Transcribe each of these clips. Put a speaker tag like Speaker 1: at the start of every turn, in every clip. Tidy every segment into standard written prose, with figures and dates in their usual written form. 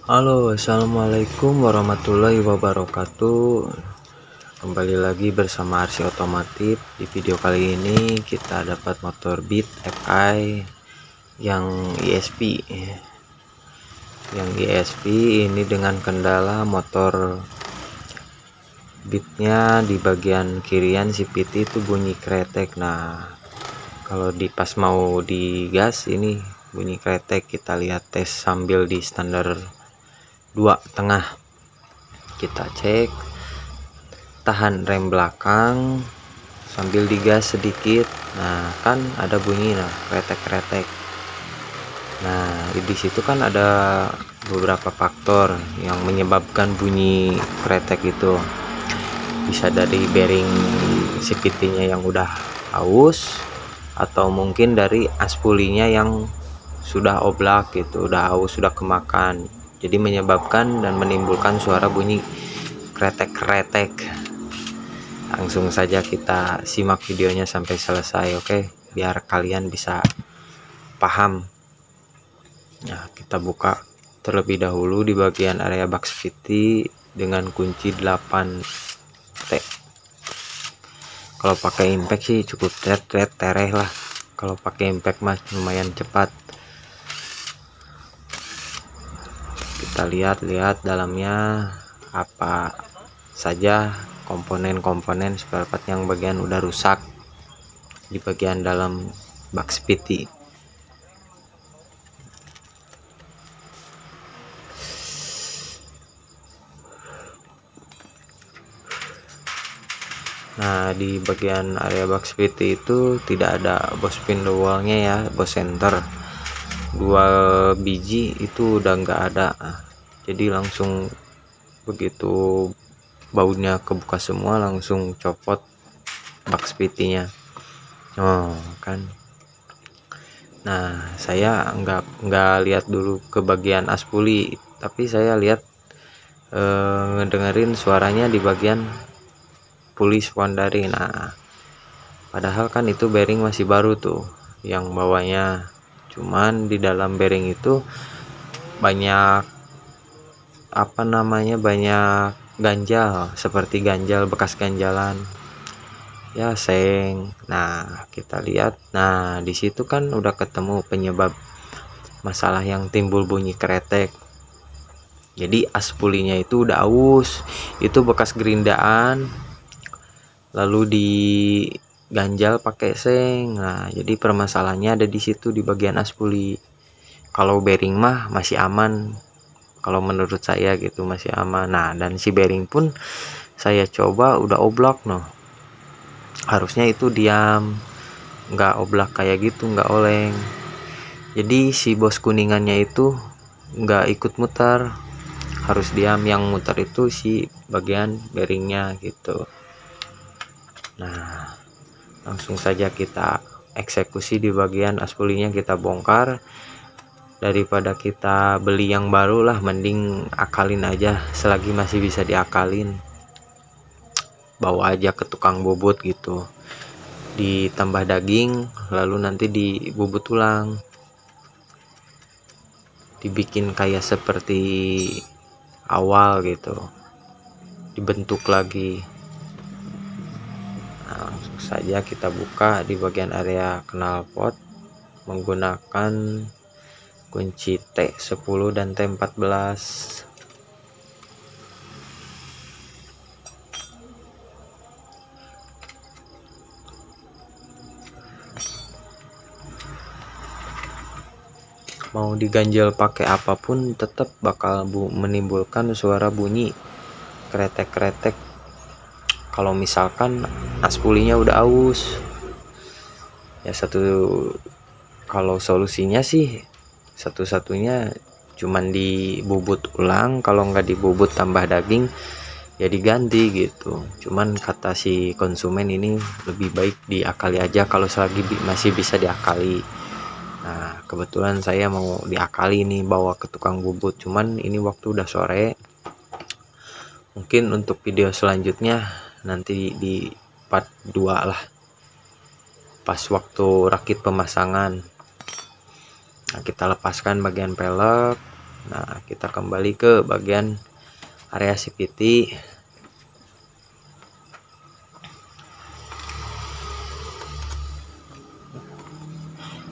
Speaker 1: Halo, assalamualaikum warahmatullahi wabarakatuh. Kembali lagi bersama Arsi Otomotif. Di video kali ini kita dapat motor Beat FI yang ESP. Yang ESP ini dengan kendala motor Beatnya di bagian kirian CVT itu bunyi kretek. Nah, kalau di pas mau digas ini bunyi kretek. Kita lihat tes sambil di standar 2,5. Kita cek tahan rem belakang sambil digas sedikit. Nah, kan ada bunyi kretek-kretek. Nah, di situ kan ada beberapa faktor yang menyebabkan bunyi kretek itu. Bisa dari bearing CVT-nya yang udah aus, atau mungkin dari aspulinya yang sudah oblak gitu, udah aus, sudah kemakan. Jadi menyebabkan dan menimbulkan suara bunyi kretek-kretek. Langsung saja kita simak videonya sampai selesai, oke? Biar kalian bisa paham. Nah, kita buka terlebih dahulu di bagian area box CVT dengan kunci 8T. Kalau pakai impact sih cukup tereh lah. Kalau pakai impact mas lumayan cepat. Kita lihat dalamnya apa saja komponen-komponen spare part yang bagian udah rusak di bagian dalam box PT. Nah, di bagian area box PT itu tidak ada bos spindle wallnya ya, bos center. 2 biji itu udah nggak ada. Jadi langsung begitu bautnya kebuka semua langsung copot box PT-nya. Oh, kan. Nah, saya nggak lihat dulu ke bagian aspuli, tapi saya lihat ngedengerin suaranya di bagian puli spondari. Nah, padahal kan itu bearing masih baru tuh yang bawahnya. Cuman di dalam bearing itu banyak banyak ganjal, seperti ganjal, bekas ganjalan ya, seng. Nah, kita lihat. Nah, di situ kan udah ketemu penyebab masalah yang timbul bunyi kretek. Jadi aspulinya itu udah aus, itu bekas gerindaan lalu diganjal pakai seng. Nah, jadi permasalahannya ada di situ di bagian aspuli. Kalau bearing mah masih aman, kalau menurut saya gitu masih aman. Nah, dan si bearing pun saya coba udah oblak harusnya itu diam, nggak oblak kayak gitu, nggak oleng. Jadi si bos kuningannya itu nggak ikut muter, harus diam. Yang muter itu si bagian bearingnya gitu. Nah, langsung saja kita eksekusi di bagian aspulinya, kita bongkar. Daripada kita beli yang baru lah, mending akalin aja selagi masih bisa diakalin. Bawa aja ke tukang bobot gitu, ditambah daging lalu nanti dibubut ulang, dibikin kayak seperti awal gitu, dibentuk lagi. Nah, langsung saja kita buka di bagian area knalpot menggunakan kunci T10 dan T14. Mau diganjel pakai apapun tetap bakal menimbulkan suara bunyi kretek-kretek. Kalau misalkan aspulinya udah aus ya, kalau solusinya sih satu-satunya cuman dibubut ulang. Kalau nggak dibubut tambah daging ya diganti gitu. Cuman kata si konsumen ini lebih baik diakali aja kalau selagi masih bisa diakali. Nah, kebetulan saya mau diakali nih, bawa ke tukang bubut. Cuman ini waktu udah sore. Mungkin untuk video selanjutnya nanti di part 2 lah, pas waktu rakit pemasangan. Nah, kita lepaskan bagian pelek, Nah, kita kembali ke bagian area CVT.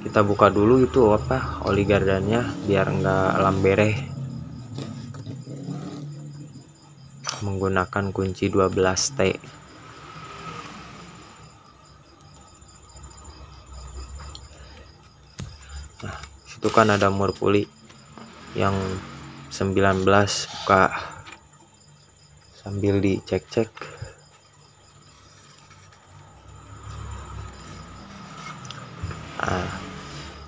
Speaker 1: Kita buka dulu itu apa, oli gardannya biar enggak lambereh, menggunakan kunci 12T. Nah, situ kan ada murpuli yang 19, buka sambil dicek-cek. Nah,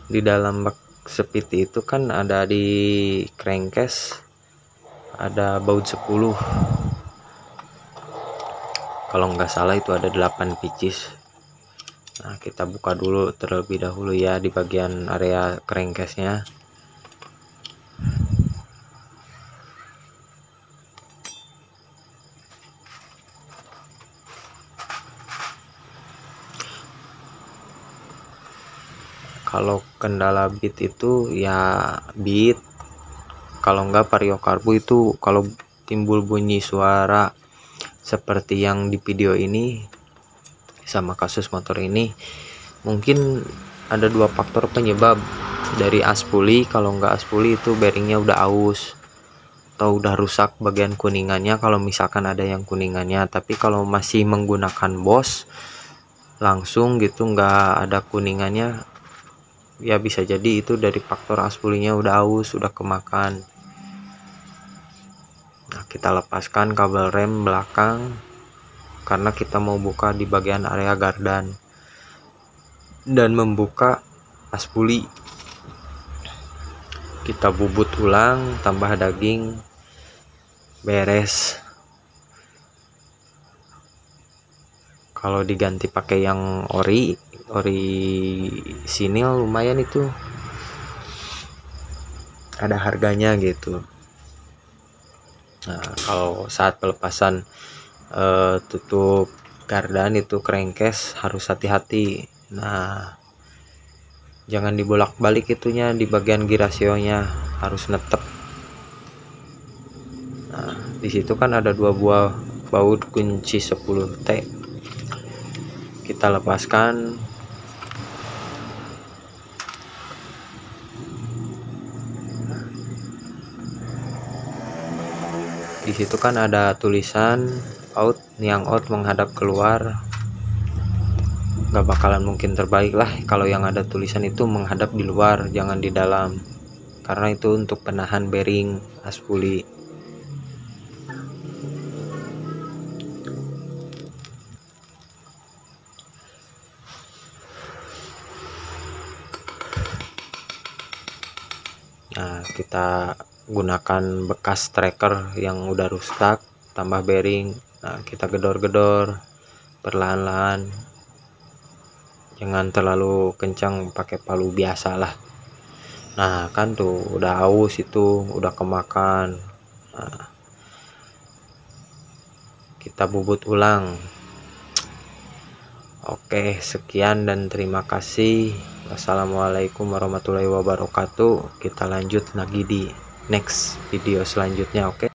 Speaker 1: di dalam bak seperti itu kan ada di crankcase ada baut 10, kalau nggak salah itu ada 8 pieces. Nah, kita buka dulu terlebih dahulu ya di bagian area crankcase nya. Kalau kendala beat itu ya beat, kalau enggak vario karbu itu kalau timbul bunyi suara seperti yang di video ini sama kasus motor ini, mungkin ada dua faktor penyebab. Dari aspuli, kalau enggak aspuli itu bearingnya udah aus atau udah rusak bagian kuningannya kalau misalkan ada yang kuningannya. Tapi kalau masih menggunakan Bosch langsung gitu nggak ada kuningannya, ya bisa jadi itu dari faktor aspulinya udah aus, udah kemakan. Nah, kita lepaskan kabel rem belakang karena kita mau buka di bagian area gardan dan membuka aspuli. Kita bubut ulang, tambah daging, beres. Kalau diganti pakai yang ori sinil lumayan itu, ada harganya gitu. Nah, kalau saat pelepasan tutup gardan itu crankcase harus hati-hati. Nah, jangan dibolak-balik itunya, di bagian girasionya harus netep. Nah, disitu kan ada 2 buah baut kunci 10T. Kita lepaskan. Di situ kan ada tulisan out, yang out menghadap keluar. Nggak bakalan mungkin terbaik lah kalau yang ada tulisan itu menghadap di luar, jangan di dalam, karena itu untuk penahan bearing aspuli. Nah, kita gunakan bekas tracker yang udah rusak, tambah bearing. Nah, kita gedor-gedor perlahan-lahan, jangan terlalu kencang, pakai palu biasa lah. Nah, kan tuh udah aus, itu udah kemakan. Nah, kita bubut ulang. Oke, sekian dan terima kasih. Wassalamualaikum warahmatullahi wabarakatuh. Kita lanjut lagi di next video selanjutnya. Oke.